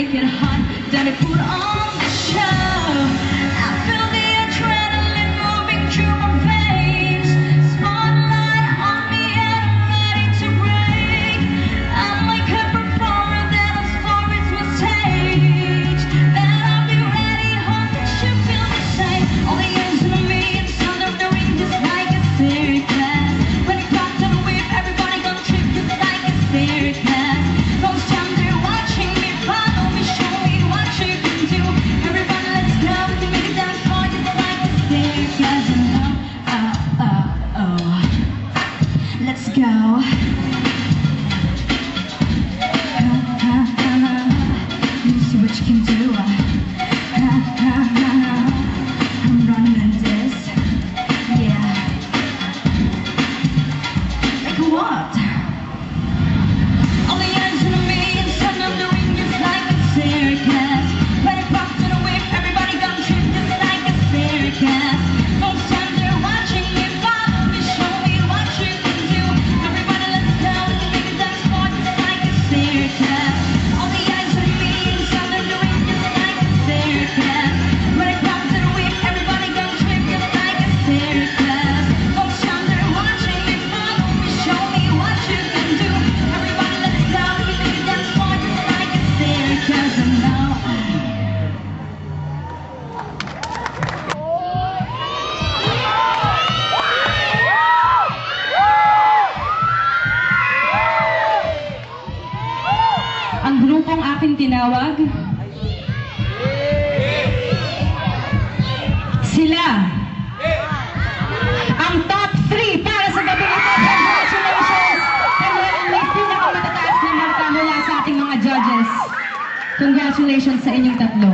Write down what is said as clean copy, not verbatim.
make it hot, then I put on the show. I feel the adrenaline moving through my veins. Spotlight on me and I'm ready to break. I'm like a performer that has for its stage. Then I'll be ready, hope that you feel the same. All the hands on me and sound of the ring just like a circus. When it comes to the whip, everybody gonna trip just like a circus. Don't stand there watching me, follow me, show me what you can do. Everybody let's go, to make it dance for just like a circus. And let's go. You see what you can do. I'm running in this. Yeah. Like what? All the hands on me and sound of the ring just like a circus. When it pops to the whip, everybody gonna trip just like a circus. Don't stand there watching me, follow me, show me what you can do. Everybody let's go, to make it dance for just like a circus. All the eyes on me and sound of the ring just like a circus. When it comes to the whip, everybody gonna trip just like a circus. Don't stand there watching me, follow me, show me what you can do. Everybody let's go, to make it dance for just like a circus. And now ang grupong aking tinawag, sila ang top 3 para sa gabi nito. Congratulations! And may pinakamatatas na marka mula sa ating mga judges. Congratulations sa inyong tatlo.